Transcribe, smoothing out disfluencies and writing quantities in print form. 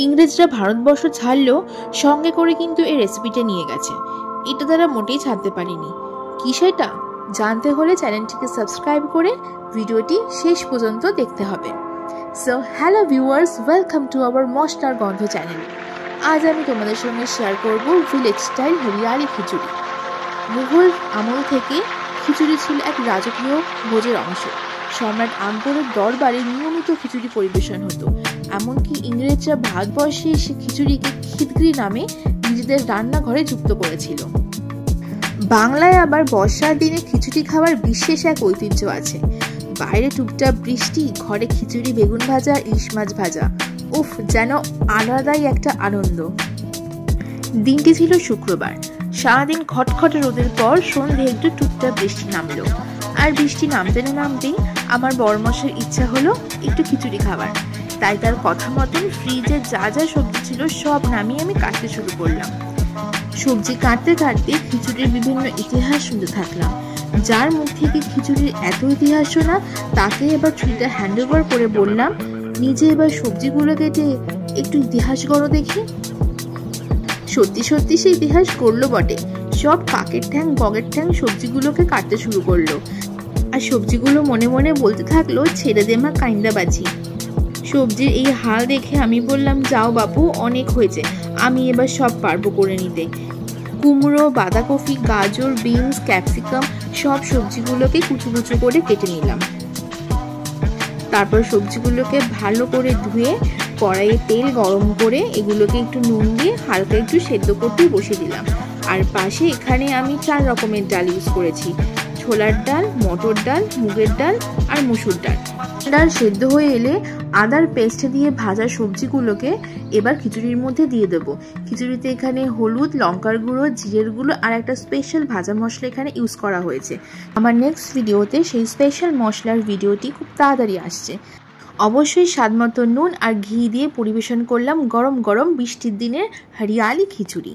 ইংরেজরা ভারতবর্ষ ছাড়লেও সঙ্গে করে কিন্তু এই রেসিপিটা নিয়ে গেছে। এটা তারা মোটেই ছাড়তে পারেনি। কি সেটা জানতে হলে চ্যানেলটিকে সাবস্ক্রাইব করে ভিডিওটি শেষ পর্যন্ত দেখতে হবে। So hello viewers, welcome to our মশলার গন্ধ চ্যানেল। আজ আমি তোমাদের সঙ্গে শেয়ার করব ভিলেজ স্টাইল হরিয়ালি খিচুড়ি। মুঘল আমল থেকে খিচুড়ি ছিল এক রাজকীয় ভোজের অংশ। সম্রাট আকবরের দরবারে নিয়মিত খিচুড়ি পরিবেশন হতো। এমনকি ইংরেজরা ভারতবর্ষে এসে খিচুড়িকে খিদগিরি নামে নিজেদের রান্নাঘরে যুক্ত করেছিল। বাংলায় আবার বর্ষার দিনে খিচুড়ি খাওয়ার বিশেষ এক ঐতিহ্য আছে। বাইরে টুপটাপ বৃষ্টি, ঘরে খিচুড়ি, বেগুন ভাজা, ইলিশ মাছ ভাজা, উফ, যেন আলাদাই একটা আনন্দ। দিনটি ছিল শুক্রবার। সারাদিন খটখটে রোদের পর সন্ধে একটু টুপটাপ বৃষ্টি নামলো। আর বৃষ্টি নামতে না নামতেই আমার বড়মশাইয়ের ইচ্ছা হলো একটু খিচুড়ি খাবার। তাই তার কথা মতন ফ্রিজে যা যা সবজি ছিল সব নামিয়ে আমি কাটতে শুরু করলাম। সবজি কাটতে কাটতে খিচুড়ির বিভিন্ন ইতিহাস শুনতে থাকলাম। যার মুখ থেকে খিচুড়ির এত ইতিহাস শোনা, তাকে এবার ছুরিটা হ্যান্ড ওভার করে বললাম, নিজে এবার সবজিগুলো কেটে একটু ইতিহাস করো দেখি। সত্যি সত্যি সে ইতিহাস করলো বটে। সব কাকের ঠ্যাং বগের ঠ্যাং সবজিগুলোকে কাটতে শুরু করলো। আর সবজিগুলো মনে মনে বলতে থাকলো, ছেড়ে দে মা কাইন্দাবাজি। সবজির এই হাল দেখে আমি বললাম, যাও বাপু, অনেক হয়েছে, আমি এবার সব পারবো করে নিতে। কুমড়ো, বাঁধাকপি, গাজর, বিনস, ক্যাপসিকাম সব সবজিগুলোকে কুচু কুচু করে কেটে নিলাম। তারপর সবজিগুলোকে ভালো করে ধুয়ে কড়াইয়ে তেল গরম করে এগুলোকে একটু নুন দিয়ে হালকা একটু সেদ্ধ করতে বসে দিলাম। আর পাশে এখানে আমি 4 রকমের ডাল ইউজ করেছি: ছোলার ডাল, মটর ডাল, মুগের ডাল আর মসুর ডাল। ডাল সেদ্ধ হয়ে এলে আদার পেস্ট দিয়ে ভাজা সবজিগুলোকে এবার খিচুড়ির মধ্যে দিয়ে দেবো। খিচুড়িতে এখানে হলুদ, লঙ্কার গুঁড়ো, জিরের গুঁড়ো আর একটা স্পেশাল ভাজা মশলা এখানে ইউজ করা হয়েছে। আমার নেক্সট ভিডিওতে সেই স্পেশাল মশলার ভিডিওটি খুব তাড়াতাড়ি আসছে। অবশ্যই স্বাদমতো নুন আর ঘি দিয়ে পরিবেশন করলাম গরম গরম বৃষ্টির দিনের হরিয়ালি খিচুড়ি।